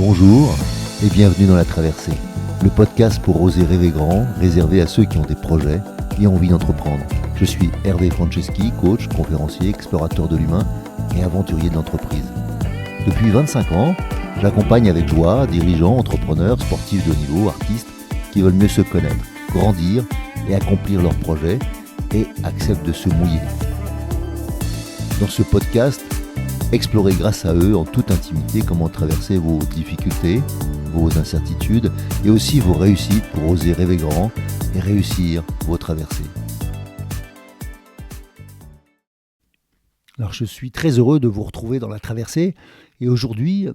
Bonjour et bienvenue dans La Traversée, le podcast pour oser rêver grand, réservé à ceux qui ont des projets et envie d'entreprendre. Je suis Hervé Franceschi, coach, conférencier, explorateur de l'humain et aventurier de l'entreprise. Depuis 25 ans, j'accompagne avec joie dirigeants, entrepreneurs, sportifs de haut niveau, artistes qui veulent mieux se connaître, grandir et accomplir leurs projets et acceptent de se mouiller. Dans ce podcast, explorez grâce à eux en toute intimité comment traverser vos difficultés, vos incertitudes et aussi vos réussites pour oser rêver grand et réussir vos traversées. Alors je suis très heureux de vous retrouver dans La Traversée et aujourd'hui,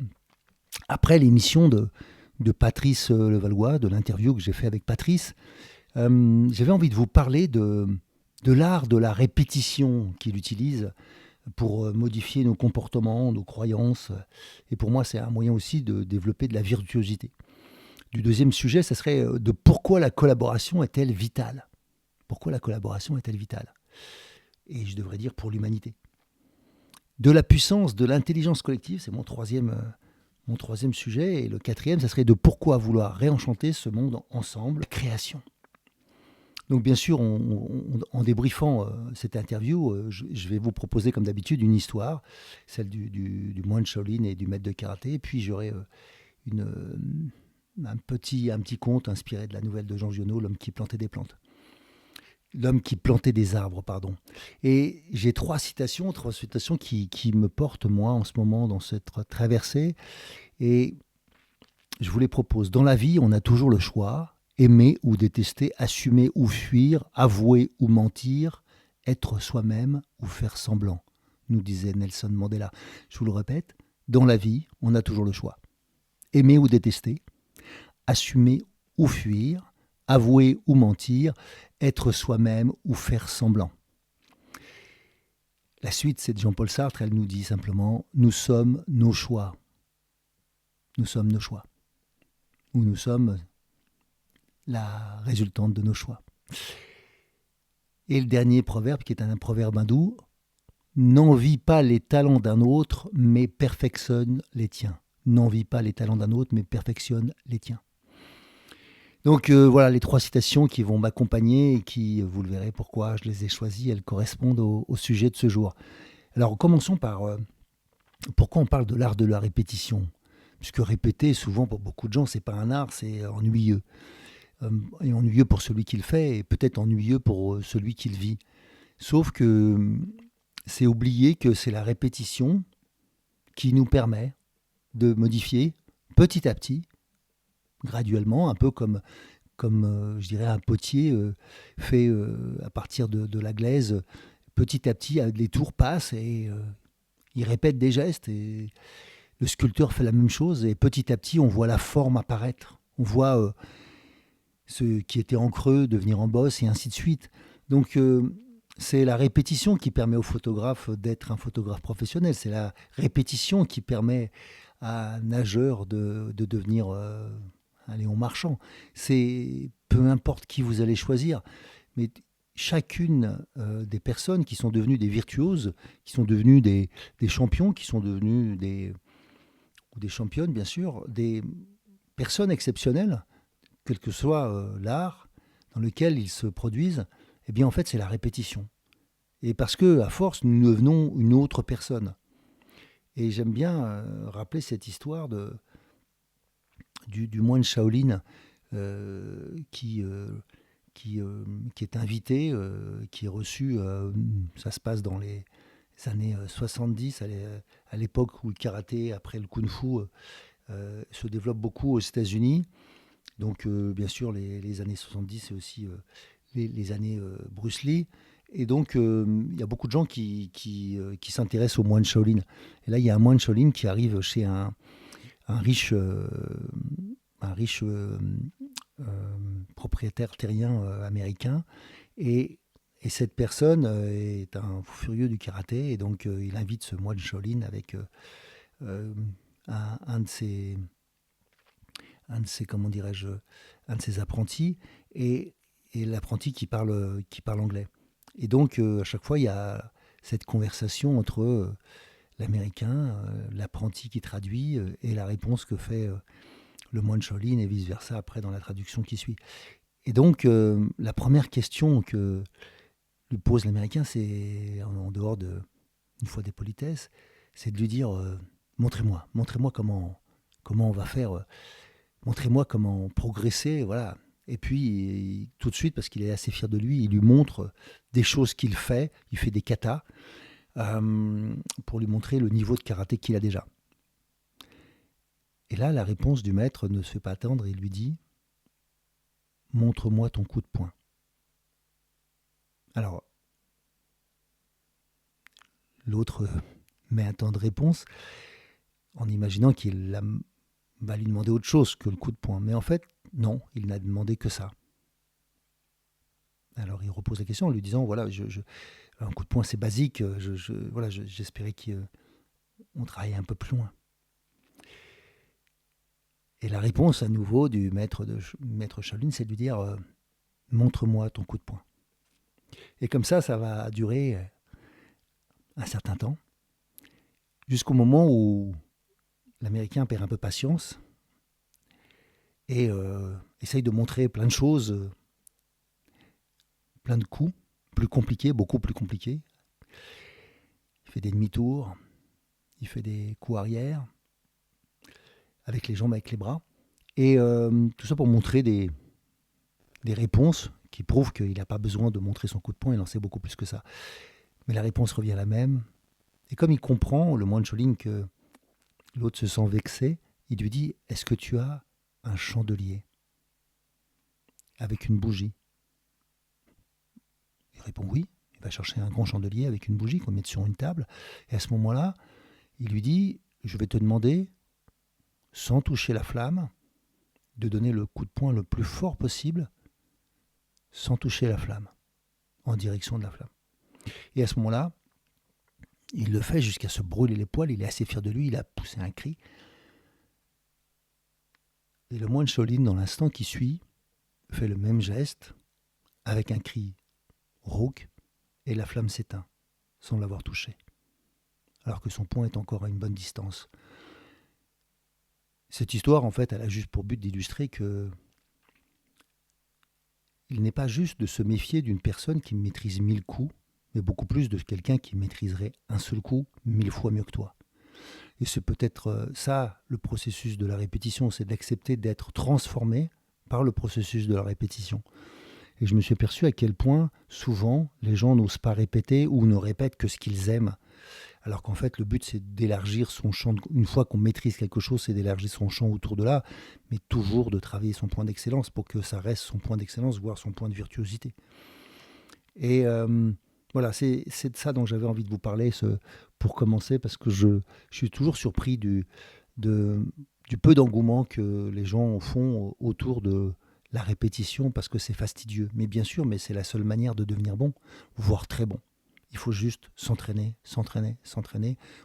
après l'émission de Patrice Levallois, de l'interview que j'ai fait avec Patrice, j'avais envie de vous parler de l'art de la répétition qu'il utilise pour modifier nos comportements, nos croyances. Et pour moi, c'est un moyen aussi de développer de la virtuosité. Du deuxième sujet, ça serait de pourquoi la collaboration est-elle vitale ? Pourquoi la collaboration est-elle vitale ? Et je devrais dire pour l'humanité. De la puissance de l'intelligence collective, c'est mon troisième sujet. Et le quatrième, ça serait de pourquoi vouloir réenchanter ce monde ensemble, la création. Donc bien sûr, en débriefant cette interview, je vais vous proposer comme d'habitude une histoire, celle du moine Shaolin et du maître de karaté. Et puis j'aurai un petit conte inspiré de la nouvelle de Jean Giono, L'homme qui plantait des arbres, pardon. Et j'ai trois citations qui me portent moi en ce moment dans cette traversée. Et je vous les propose. Dans la vie, on a toujours le choix. Aimer ou détester, assumer ou fuir, avouer ou mentir, être soi-même ou faire semblant, nous disait Nelson Mandela. Je vous le répète, dans la vie, on a toujours le choix. Aimer ou détester, assumer ou fuir, avouer ou mentir, être soi-même ou faire semblant. La suite, c'est de Jean-Paul Sartre, elle nous dit simplement « Nous sommes nos choix ». Nous sommes nos choix. Ou nous sommes la résultante de nos choix. Et le dernier proverbe, qui est un proverbe hindou, n'envie pas les talents d'un autre, mais perfectionne les tiens. N'envie pas les talents d'un autre, mais perfectionne les tiens. Donc voilà les trois citations qui vont m'accompagner et qui, vous le verrez pourquoi je les ai choisies, elles correspondent au sujet de ce jour. Alors commençons par pourquoi on parle de l'art de la répétition. Puisque répéter, souvent pour beaucoup de gens, c'est pas un art, c'est ennuyeux. Et ennuyeux pour celui qui le fait et peut-être ennuyeux pour celui qui le vit. Sauf que c'est oublier que c'est la répétition qui nous permet de modifier petit à petit, graduellement, un peu comme je dirais un potier fait à partir de la glaise. Petit à petit, les tours passent et il répète des gestes et le sculpteur fait la même chose et petit à petit, on voit la forme apparaître. On voit ce qui était en creux devenir en bosse et ainsi de suite. Donc c'est la répétition qui permet au photographe d'être un photographe professionnel. C'est la répétition qui permet à un nageur de devenir un Léon Marchand. C'est peu importe qui vous allez choisir, mais chacune des personnes qui sont devenues des virtuoses, qui sont devenues des champions, qui sont devenues ou des championnes bien sûr, des personnes exceptionnelles, quel que soit l'art dans lequel ils se produisent, eh bien en fait c'est la répétition. Et parce que à force nous devenons une autre personne. Et j'aime bien rappeler cette histoire du moine Shaolin qui est invité, qui est reçu, ça se passe dans les années 70, à l'époque où le karaté, après le kung-fu, se développe beaucoup aux États-Unis. Donc, bien sûr, les années 70, c'est aussi les années Bruce Lee. Et donc, il y a beaucoup de gens qui s'intéressent au moine Shaolin. Et là, il y a un moine Shaolin qui arrive chez un riche propriétaire terrien américain. Et cette personne est un fou furieux du karaté. Et donc, il invite ce moine Shaolin avec un de ses apprentis et l'apprenti qui parle anglais. Et donc, à chaque fois, il y a cette conversation entre l'Américain, l'apprenti qui traduit, et la réponse que fait le moine Shaolin et vice-versa après dans la traduction qui suit. Et donc, la première question que lui pose l'Américain, c'est, en dehors de, une fois des politesses, c'est de lui dire montrez-moi comment on va faire, montrez-moi comment progresser, voilà. Et puis, tout de suite, parce qu'il est assez fier de lui, il lui montre des choses qu'il fait, il fait des katas, pour lui montrer le niveau de karaté qu'il a déjà. Et là, la réponse du maître ne se fait pas attendre, il lui dit montre-moi ton coup de poing. Alors, l'autre met un temps de réponse en imaginant qu'il va lui demander autre chose que le coup de poing. Mais en fait, non, il n'a demandé que ça. Alors il repose la question en lui disant voilà, un coup de poing c'est basique, voilà, j'espérais qu'on travaillait un peu plus loin. Et la réponse à nouveau du maître Shaolin, c'est de lui dire montre-moi ton coup de poing. Et comme ça va durer un certain temps, jusqu'au moment où l'Américain perd un peu patience et essaye de montrer plein de choses, plein de coups, plus compliqués, beaucoup plus compliqués. Il fait des demi-tours, il fait des coups arrière, avec les jambes, avec les bras. Et tout ça pour montrer des réponses qui prouvent qu'il n'a pas besoin de montrer son coup de poing, il en sait beaucoup plus que ça. Mais la réponse revient la même. Et comme il comprend, le moine Shaolin, que l'autre se sent vexé, il lui dit « Est-ce que tu as un chandelier avec une bougie ?» Il répond « Oui ». Il va chercher un grand chandelier avec une bougie qu'on met sur une table. Et à ce moment-là, il lui dit « Je vais te demander, sans toucher la flamme, de donner le coup de poing le plus fort possible, sans toucher la flamme, en direction de la flamme. » Et à ce moment-là, il le fait jusqu'à se brûler les poils, il est assez fier de lui, il a poussé un cri. Et le moine Shaolin, dans l'instant qui suit, fait le même geste, avec un cri rauque, et la flamme s'éteint, sans l'avoir touché, alors que son poing est encore à une bonne distance. Cette histoire, en fait, elle a juste pour but d'illustrer que il n'est pas juste de se méfier d'une personne qui maîtrise 1000 coups, mais beaucoup plus de quelqu'un qui maîtriserait un seul coup 1000 fois mieux que toi. Et c'est peut-être ça, le processus de la répétition, c'est d'accepter d'être transformé par le processus de la répétition. Et je me suis aperçu à quel point, souvent, les gens n'osent pas répéter ou ne répètent que ce qu'ils aiment. Alors qu'en fait, le but, c'est d'élargir son champ. Une fois qu'on maîtrise quelque chose, c'est d'élargir son champ autour de là, mais toujours de travailler son point d'excellence pour que ça reste son point d'excellence, voire son point de virtuosité. Et voilà, c'est de ça dont j'avais envie de vous parler pour commencer, parce que je suis toujours surpris du peu d'engouement que les gens font autour de la répétition, parce que c'est fastidieux. Mais bien sûr, mais c'est la seule manière de devenir bon, voire très bon. Il faut juste s'entraîner,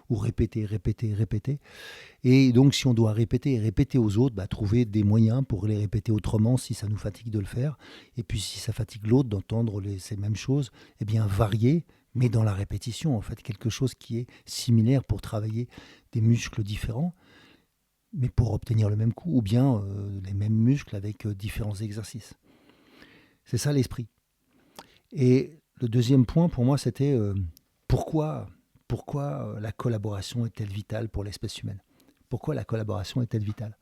ou répéter. Et donc, si on doit répéter et répéter aux autres, trouver des moyens pour les répéter autrement si ça nous fatigue de le faire. Et puis, si ça fatigue l'autre d'entendre ces mêmes choses, eh bien, varier, mais dans la répétition, en fait, quelque chose qui est similaire pour travailler des muscles différents, mais pour obtenir le même coup, ou bien les mêmes muscles avec différents exercices. C'est ça l'esprit. Et le deuxième point, pour moi, c'était pourquoi la collaboration est-elle vitale pour l'espèce humaine ? Pourquoi la collaboration est-elle vitale ?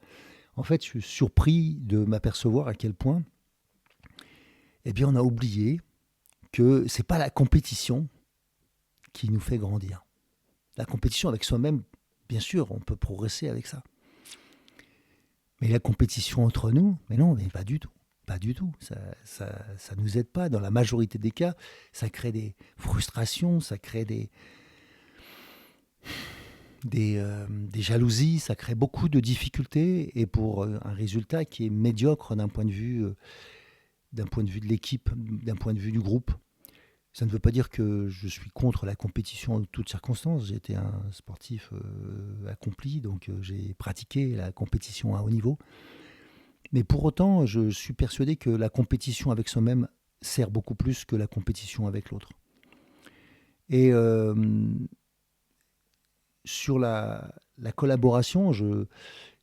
En fait, je suis surpris de m'apercevoir à quel point on a oublié que ce n'est pas la compétition qui nous fait grandir. La compétition avec soi-même, bien sûr, on peut progresser avec ça. Mais la compétition entre nous, mais non, mais pas du tout. Pas du tout. Ça nous aide pas. Dans la majorité des cas, ça crée des frustrations, ça crée des jalousies, ça crée beaucoup de difficultés, et pour un résultat qui est médiocre d'un point de vue de l'équipe, d'un point de vue du groupe. Ça ne veut pas dire que je suis contre la compétition en toutes circonstances. J'ai été un sportif accompli, donc j'ai pratiqué la compétition à haut niveau. Mais pour autant, je suis persuadé que la compétition avec soi-même sert beaucoup plus que la compétition avec l'autre. Et sur la collaboration,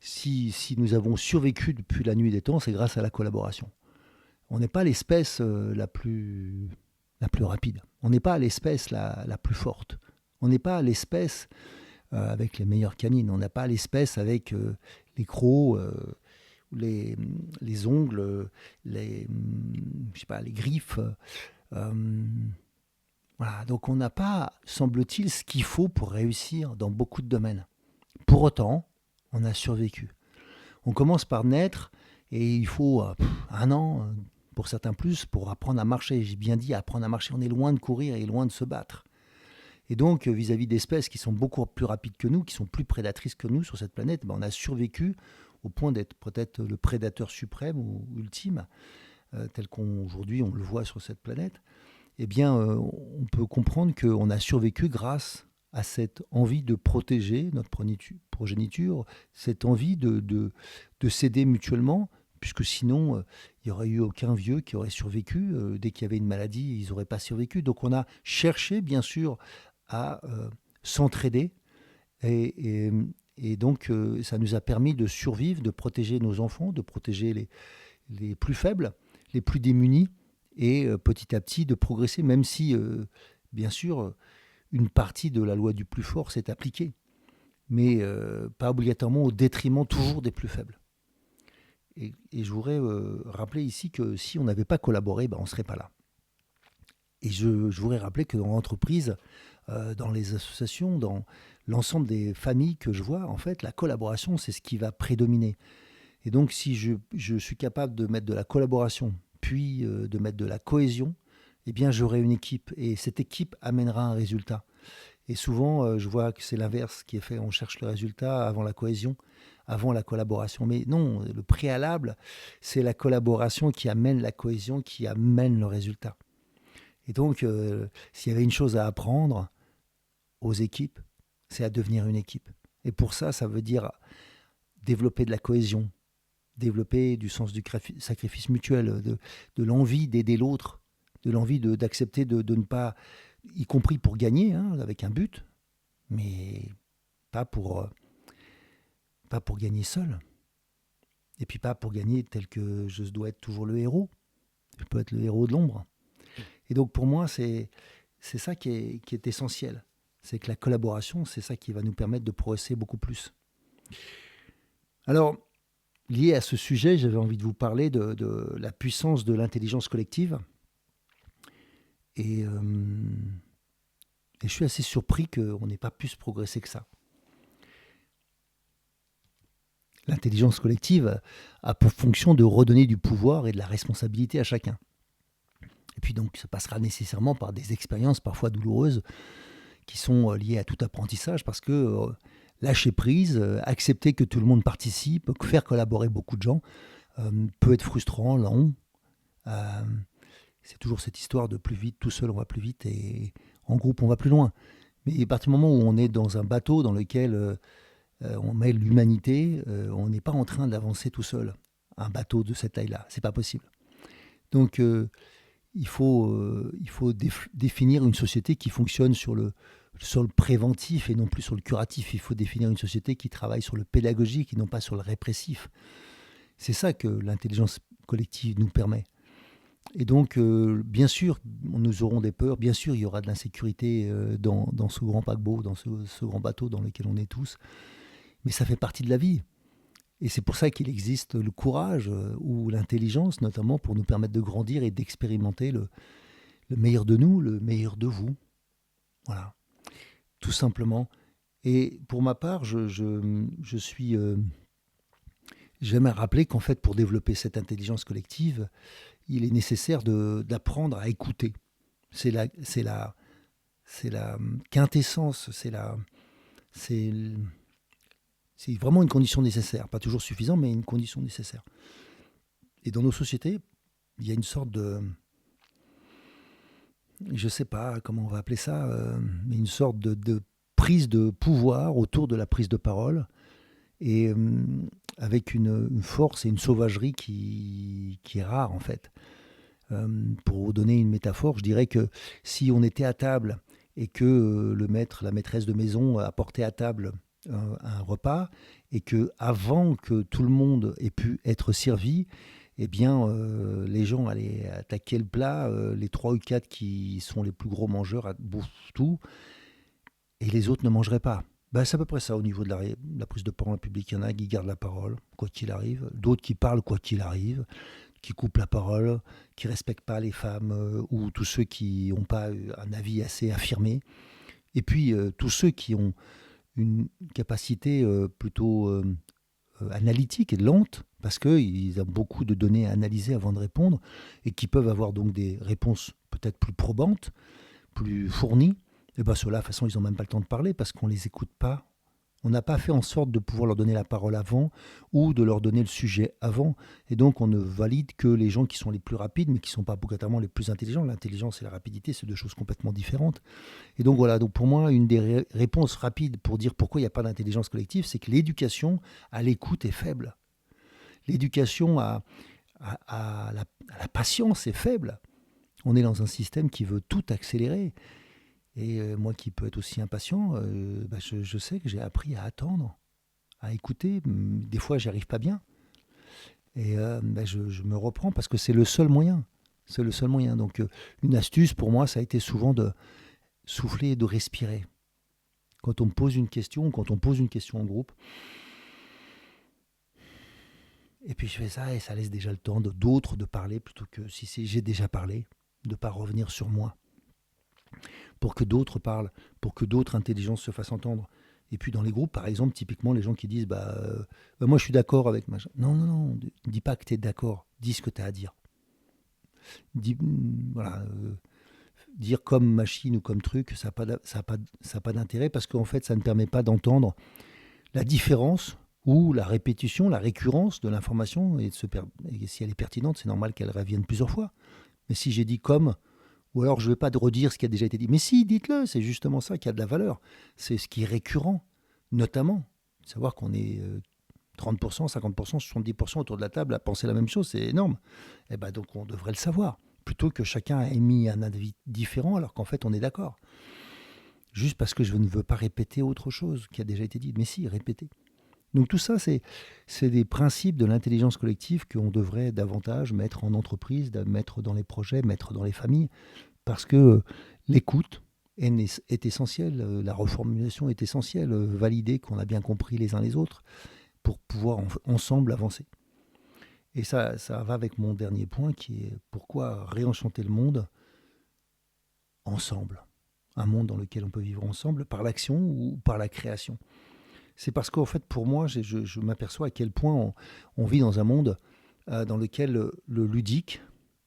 si nous avons survécu depuis la nuit des temps, c'est grâce à la collaboration. On n'est pas l'espèce la plus rapide. On n'est pas l'espèce la plus forte. On n'est pas l'espèce avec les meilleures canines. On n'a pas l'espèce avec les crocs, les, les ongles, je sais pas, les griffes. euh, voilà. Donc on n'a pas, semble-t-il, ce qu'il faut pour réussir dans beaucoup de domaines. Pour autant, on a survécu. On commence par naître et il faut 1 an, pour certains plus, pour apprendre à marcher. J'ai bien dit apprendre à marcher. On est loin de courir et loin de se battre. Et donc, vis-à-vis d'espèces qui sont beaucoup plus rapides que nous, qui sont plus prédatrices que nous sur cette planète, on a survécu au point d'être peut-être le prédateur suprême ou ultime, tel qu'aujourd'hui on le voit sur cette planète. Eh bien, on peut comprendre qu'on a survécu grâce à cette envie de protéger notre progéniture, cette envie de s'aider mutuellement, puisque sinon, il n'y aurait eu aucun vieux qui aurait survécu. Dès qu'il y avait une maladie, ils n'auraient pas survécu. Donc on a cherché, bien sûr, à s'entraider. Et, et, et donc, ça nous a permis de survivre, de protéger nos enfants, de protéger les plus faibles, les plus démunis, et petit à petit de progresser, même si, bien sûr, une partie de la loi du plus fort s'est appliquée, mais pas obligatoirement au détriment toujours des plus faibles. Et je voudrais rappeler ici que si on n'avait pas collaboré, on ne serait pas là. Et je voudrais rappeler que dans l'entreprise, dans les associations, dans l'ensemble des familles que je vois, en fait, la collaboration, c'est ce qui va prédominer. Et donc, si je suis capable de mettre de la collaboration, puis de mettre de la cohésion, eh bien, j'aurai une équipe. Et cette équipe amènera un résultat. Et souvent, je vois que c'est l'inverse qui est fait. On cherche le résultat avant la cohésion, avant la collaboration. Mais non, le préalable, c'est la collaboration qui amène la cohésion, qui amène le résultat. Et donc, s'il y avait une chose à apprendre aux équipes, c'est à devenir une équipe. Et pour ça, ça veut dire développer de la cohésion, développer du sens du sacrifice mutuel, de l'envie d'aider l'autre, de l'envie d'accepter de ne pas, y compris pour gagner, avec un but, mais pas pour gagner seul. Et puis pas pour gagner tel que je dois être toujours le héros. Je peux être le héros de l'ombre. Et donc pour moi, c'est ça qui est essentiel. C'est que la collaboration, c'est ça qui va nous permettre de progresser beaucoup plus. Alors, lié à ce sujet, j'avais envie de vous parler de la puissance de l'intelligence collective. Et je suis assez surpris qu'on n'ait pas pu se progresser que ça. L'intelligence collective a pour fonction de redonner du pouvoir et de la responsabilité à chacun. Et puis donc, ça passera nécessairement par des expériences parfois douloureuses qui sont liées à tout apprentissage, parce que lâcher prise, accepter que tout le monde participe, faire collaborer beaucoup de gens, peut être frustrant, long. C'est toujours cette histoire de plus vite, tout seul on va plus vite, et en groupe on va plus loin. Mais à partir du moment où on est dans un bateau dans lequel on met l'humanité, on n'est pas en train d'avancer tout seul. Un bateau de cette taille-là, c'est pas possible. Donc il faut définir une société qui fonctionne sur le préventif et non plus sur le curatif. Il faut définir une société qui travaille sur le pédagogique et non pas sur le répressif. C'est ça que l'intelligence collective nous permet. Et donc, bien sûr, nous aurons des peurs, bien sûr, il y aura de l'insécurité dans ce grand paquebot, dans ce grand bateau dans lequel on est tous, mais ça fait partie de la vie. Et c'est pour ça qu'il existe le courage ou l'intelligence, notamment pour nous permettre de grandir et d'expérimenter le meilleur de nous, le meilleur de vous. Voilà, tout simplement. Et pour ma part, je suis... j'aime rappeler qu'en fait, pour développer cette intelligence collective, il est nécessaire d'apprendre à écouter. C'est la quintessence, c'est vraiment une condition nécessaire. Pas toujours suffisant, mais une condition nécessaire. Et dans nos sociétés, il y a une sorte de... je ne sais pas comment on va appeler ça, mais une sorte de prise de pouvoir autour de la prise de parole, et avec une force et une sauvagerie qui est rare en fait. Pour vous donner une métaphore, je dirais que si on était à table et que le maître, la maîtresse de maison apportait à table un repas, et que avant que tout le monde ait pu être servi, eh bien, les gens allaient attaquer le plat, les 3 ou 4 qui sont les plus gros mangeurs bouffent tout, et les autres ne mangeraient pas. Ben, c'est à peu près ça au niveau de la prise de parole publique. Il y en a qui gardent la parole, quoi qu'il arrive, d'autres qui parlent quoi qu'il arrive, qui coupent la parole, qui ne respectent pas les femmes ou tous ceux qui n'ont pas un avis assez affirmé. Et puis tous ceux qui ont une capacité plutôt analytique et lente, parce qu'ils ont beaucoup de données à analyser avant de répondre, et qui peuvent avoir donc des réponses peut-être plus probantes, plus fournies. Et bien ceux-là, de toute façon, ils n'ont même pas le temps de parler parce qu'on ne les écoute pas. On n'a pas fait en sorte de pouvoir leur donner la parole avant ou de leur donner le sujet avant. Et donc, on ne valide que les gens qui sont les plus rapides, mais qui ne sont pas obligatoirement les plus intelligents. L'intelligence et la rapidité, c'est 2 choses complètement différentes. Et donc, voilà. Donc, pour moi, une des réponses rapides pour dire pourquoi il n'y a pas d'intelligence collective, c'est que l'éducation à l'écoute est faible. L'éducation à la patience est faible. On est dans un système qui veut tout accélérer. Et moi qui peux être aussi impatient, je sais que j'ai appris à attendre, à écouter. Des fois, j'y arrive pas bien. Et je me reprends parce que c'est le seul moyen. C'est le seul moyen. Donc, une astuce pour moi, ça a été souvent de souffler et de respirer. Quand on me pose une question, quand on pose une question en groupe, et puis je fais ça et ça laisse déjà le temps d'autres de parler plutôt que si j'ai déjà parlé, de ne pas revenir sur moi. Pour que d'autres parlent, pour que d'autres intelligences se fassent entendre. Et puis dans les groupes, par exemple, typiquement, les gens qui disent moi je suis d'accord avec machin. Non, non, non, dis pas que tu es d'accord, dis ce que tu as à dire. Voilà, dire comme machine ou comme truc, ça n'a pas d'intérêt parce qu'en fait, ça ne permet pas d'entendre la différence ou la répétition, la récurrence de l'information. Et si elle est pertinente, c'est normal qu'elle revienne plusieurs fois. Mais si j'ai dit comme, ou alors je ne vais pas redire ce qui a déjà été dit. Mais si, dites-le, c'est justement ça qui a de la valeur. C'est ce qui est récurrent, notamment. Savoir qu'on est 30%, 50%, 70% autour de la table à penser la même chose, c'est énorme. Et ben donc on devrait le savoir, plutôt que chacun ait émis un avis différent alors qu'en fait on est d'accord. Juste parce que je ne veux pas répéter autre chose qui a déjà été dit. Mais si, répéter. Donc tout ça, c'est des principes de l'intelligence collective qu'on devrait davantage mettre en entreprise, mettre dans les projets, mettre dans les familles, parce que l'écoute est essentielle, la reformulation est essentielle, valider qu'on a bien compris les uns les autres pour pouvoir ensemble avancer. Et ça va avec mon dernier point qui est pourquoi réenchanter le monde ensemble. Un monde dans lequel on peut vivre ensemble par l'action ou par la création. C'est parce qu'en fait, pour moi, je m'aperçois à quel point on vit dans un monde dans lequel le ludique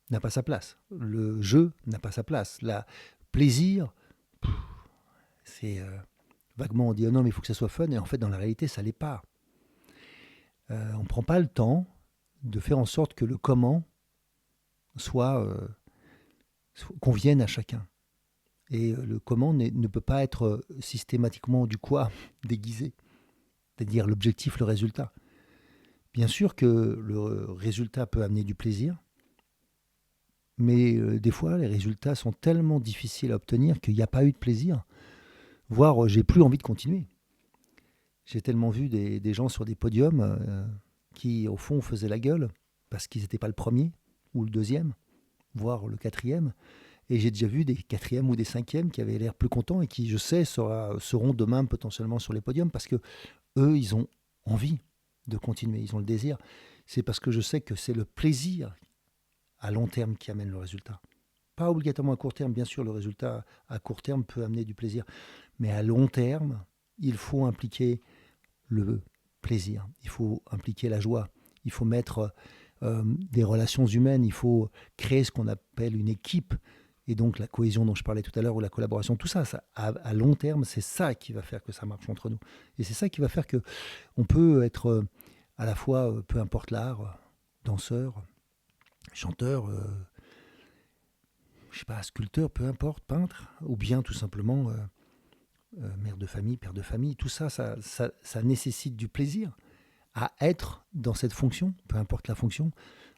n'a pas sa place. Le jeu n'a pas sa place. Le plaisir, c'est vaguement on dit oh non mais il faut que ça soit fun, et en fait dans la réalité ça l'est pas. On ne prend pas le temps de faire en sorte que le comment convienne à chacun. Et le comment ne peut pas être systématiquement du quoi déguisé. C'est-à-dire l'objectif, le résultat. Bien sûr que le résultat peut amener du plaisir, mais des fois, les résultats sont tellement difficiles à obtenir qu'il n'y a pas eu de plaisir, voire j'ai plus envie de continuer. J'ai tellement vu des gens sur des podiums qui, au fond, faisaient la gueule parce qu'ils n'étaient pas le premier ou le deuxième, voire le quatrième. Et j'ai déjà vu des quatrièmes ou des cinquièmes qui avaient l'air plus contents et qui, je sais, seront demain potentiellement sur les podiums parce que eux, ils ont envie de continuer, ils ont le désir. C'est parce que je sais que c'est le plaisir à long terme qui amène le résultat. Pas obligatoirement à court terme, bien sûr, le résultat à court terme peut amener du plaisir. Mais à long terme, il faut impliquer le plaisir, il faut impliquer la joie, il faut mettre des relations humaines, il faut créer ce qu'on appelle une équipe. Et donc la cohésion dont je parlais tout à l'heure ou la collaboration, tout ça, à long terme, c'est ça qui va faire que ça marche entre nous. Et c'est ça qui va faire qu'on peut être à la fois, peu importe l'art, danseur, chanteur, je sais pas, sculpteur, peu importe, peintre, ou bien tout simplement mère de famille, père de famille. Tout ça, ça nécessite du plaisir à être dans cette fonction, peu importe la fonction,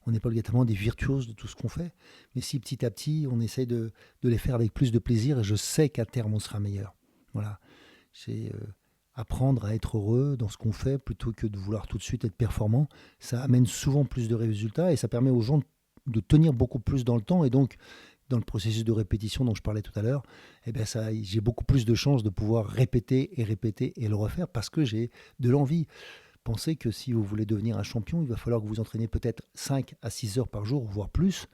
On n'est pas obligatoirement des virtuoses de tout ce qu'on fait. Mais si petit à petit, on essaye de les faire avec plus de plaisir, et je sais qu'à terme, on sera meilleur. Voilà. C'est apprendre à être heureux dans ce qu'on fait plutôt que de vouloir tout de suite être performant. Ça amène souvent plus de résultats et ça permet aux gens de tenir beaucoup plus dans le temps. Et donc, dans le processus de répétition dont je parlais tout à l'heure, eh ben j'ai beaucoup plus de chances de pouvoir répéter et le refaire parce que j'ai de l'envie. Pensez que si vous voulez devenir un champion, il va falloir que vous entraînez peut-être 5 à 6 heures par jour, voire plus,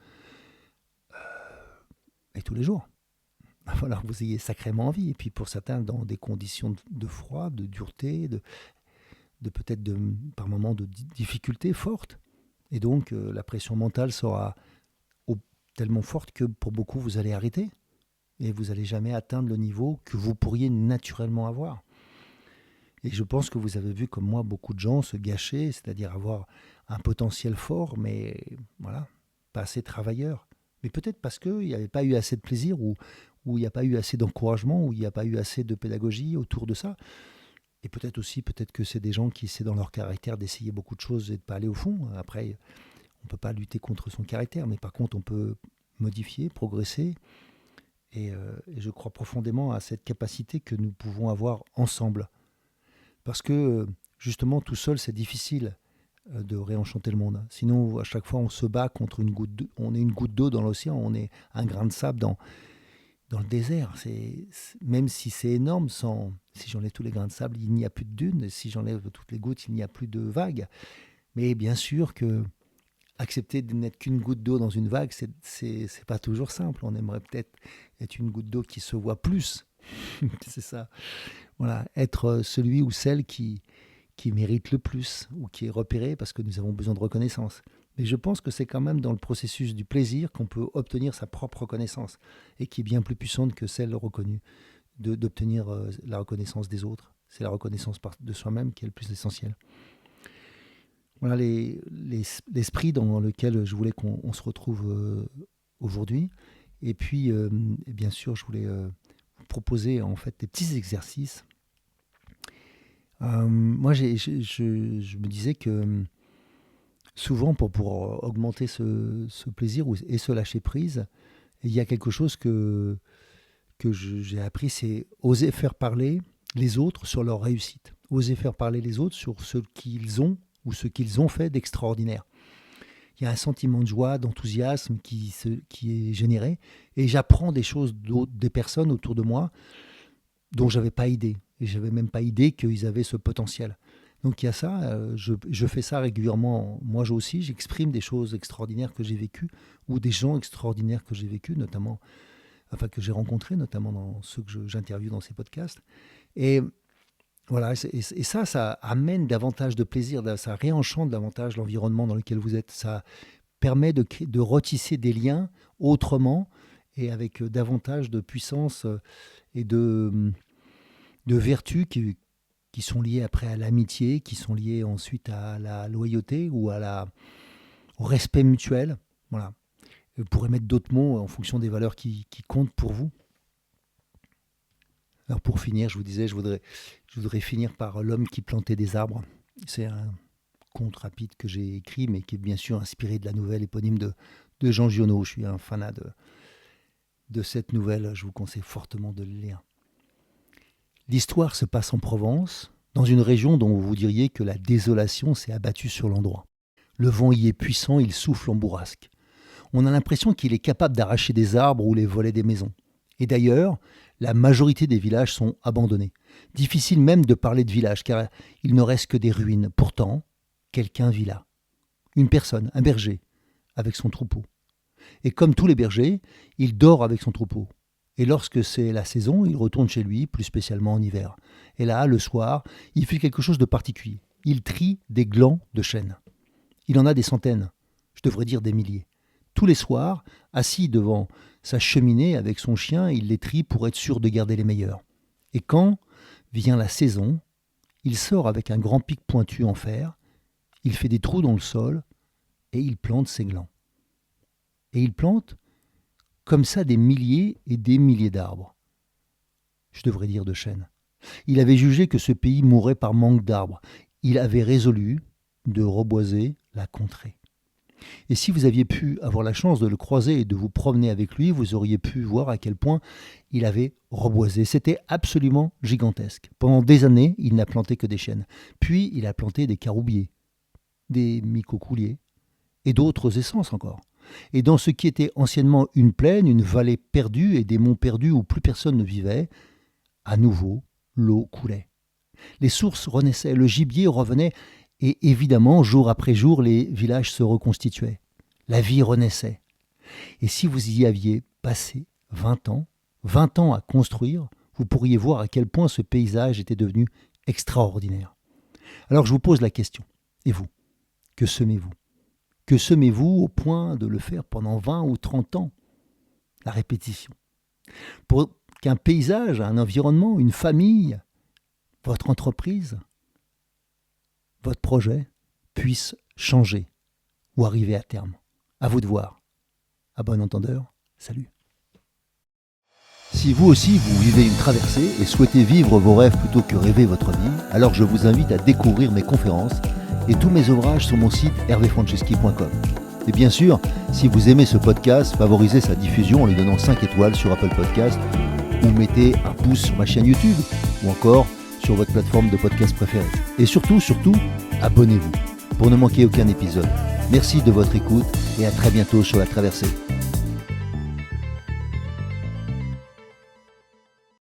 et tous les jours. Il va falloir que vous ayez sacrément envie. Et puis pour certains, dans des conditions de froid, de dureté, de peut-être par moments de difficultés fortes. Et donc la pression mentale sera tellement forte que pour beaucoup, vous allez arrêter. Et vous n'allez jamais atteindre le niveau que vous pourriez naturellement avoir. Et je pense que vous avez vu, comme moi, beaucoup de gens se gâcher, c'est-à-dire avoir un potentiel fort, mais voilà, pas assez travailleur. Mais peut-être parce qu'il n'y avait pas eu assez de plaisir, ou il n'y a pas eu assez d'encouragement, ou il n'y a pas eu assez de pédagogie autour de ça. Et peut-être aussi, peut-être que c'est des gens qui, c'est dans leur caractère d'essayer beaucoup de choses et de ne pas aller au fond. Après, on ne peut pas lutter contre son caractère, mais par contre, on peut modifier, progresser. Et je crois profondément à cette capacité que nous pouvons avoir ensemble. Parce que, justement, tout seul, c'est difficile de réenchanter le monde. Sinon, à chaque fois, on se bat contre une goutte d'eau. On est une goutte d'eau dans l'océan, on est un grain de sable dans le désert. Même si c'est énorme, si j'enlève tous les grains de sable, il n'y a plus de dunes. Et si j'enlève toutes les gouttes, il n'y a plus de vagues. Mais bien sûr que accepter de n'être qu'une goutte d'eau dans une vague, c'est pas toujours simple. On aimerait peut-être être une goutte d'eau qui se voit plus. C'est ça. Voilà, être celui ou celle qui mérite le plus ou qui est repéré parce que nous avons besoin de reconnaissance. Mais je pense que c'est quand même dans le processus du plaisir qu'on peut obtenir sa propre reconnaissance et qui est bien plus puissante que celle reconnue d'obtenir la reconnaissance des autres. C'est la reconnaissance de soi-même qui est le plus essentiel. Voilà l'esprit dans lequel je voulais qu'on se retrouve aujourd'hui. Et puis, bien sûr, je voulais vous proposer en fait des petits exercices. Moi, je me disais que souvent, pour augmenter ce plaisir et ce lâcher prise, il y a quelque chose que j'ai appris, c'est oser faire parler les autres sur leur réussite. Oser faire parler les autres sur ce qu'ils ont ou ce qu'ils ont fait d'extraordinaire. Il y a un sentiment de joie, d'enthousiasme qui est généré, et j'apprends des choses des personnes autour de moi dont je n'avais pas idée. Et je n'avais même pas idée qu'ils avaient ce potentiel. Donc il y a ça, je fais ça régulièrement. Moi aussi, j'exprime des choses extraordinaires que j'ai vécues, ou des gens extraordinaires que j'ai vécus, notamment, enfin que j'ai rencontrés, notamment dans ceux que j'interviewe dans ces podcasts. Et voilà, et ça amène davantage de plaisir, ça réenchante davantage l'environnement dans lequel vous êtes. Ça permet de retisser des liens autrement et avec davantage de puissance et de vertus qui sont liées après à l'amitié, qui sont liées ensuite à la loyauté ou au respect mutuel. Voilà. Vous pourrez mettre d'autres mots en fonction des valeurs qui comptent pour vous. Alors pour finir, je vous disais, je voudrais finir par L'homme qui plantait des arbres. C'est un conte rapide que j'ai écrit, mais qui est bien sûr inspiré de la nouvelle éponyme de Jean Giono. Je suis un fanat de cette nouvelle, je vous conseille fortement de le lire. L'histoire se passe en Provence, dans une région dont vous diriez que la désolation s'est abattue sur l'endroit. Le vent y est puissant, il souffle en bourrasque. On a l'impression qu'il est capable d'arracher des arbres ou les volets des maisons. Et d'ailleurs, la majorité des villages sont abandonnés. Difficile même de parler de village, car il ne reste que des ruines. Pourtant, quelqu'un vit là. Une personne, un berger, avec son troupeau. Et comme tous les bergers, il dort avec son troupeau. Et lorsque c'est la saison, il retourne chez lui, plus spécialement en hiver. Et là, le soir, il fait quelque chose de particulier. Il trie des glands de chêne. Il en a des centaines, je devrais dire des milliers. Tous les soirs, assis devant sa cheminée avec son chien, il les trie pour être sûr de garder les meilleurs. Et quand vient la saison, il sort avec un grand pic pointu en fer, il fait des trous dans le sol et il plante ses glands. Et il plante comme ça des milliers et des milliers d'arbres. Je devrais dire de chênes. Il avait jugé que ce pays mourrait par manque d'arbres. Il avait résolu de reboiser la contrée. Et si vous aviez pu avoir la chance de le croiser et de vous promener avec lui, vous auriez pu voir à quel point il avait reboisé. C'était absolument gigantesque. Pendant des années, il n'a planté que des chênes. Puis, il a planté des caroubiers, des micocouliers et d'autres essences encore. Et dans ce qui était anciennement une plaine, une vallée perdue et des monts perdus où plus personne ne vivait, à nouveau, l'eau coulait. Les sources renaissaient, le gibier revenait. Et évidemment, jour après jour, les villages se reconstituaient. La vie renaissait. Et si vous y aviez passé 20 ans à construire, vous pourriez voir à quel point ce paysage était devenu extraordinaire. Alors je vous pose la question. Et vous, que semez-vous ? Que semez-vous au point de le faire pendant 20 ou 30 ans ? La répétition. Pour qu'un paysage, un environnement, une famille, votre entreprise, votre projet puisse changer ou arriver à terme. À vous de voir. À bon entendeur, salut. Si vous aussi vous vivez une traversée et souhaitez vivre vos rêves plutôt que rêver votre vie, alors je vous invite à découvrir mes conférences et tous mes ouvrages sur mon site hervéfranceschi.com. Et bien sûr, si vous aimez ce podcast, favorisez sa diffusion en lui donnant 5 étoiles sur Apple Podcast ou mettez un pouce sur ma chaîne YouTube ou encore sur votre plateforme de podcast préférée. Et surtout, abonnez-vous pour ne manquer aucun épisode. Merci de votre écoute et à très bientôt sur La Traversée.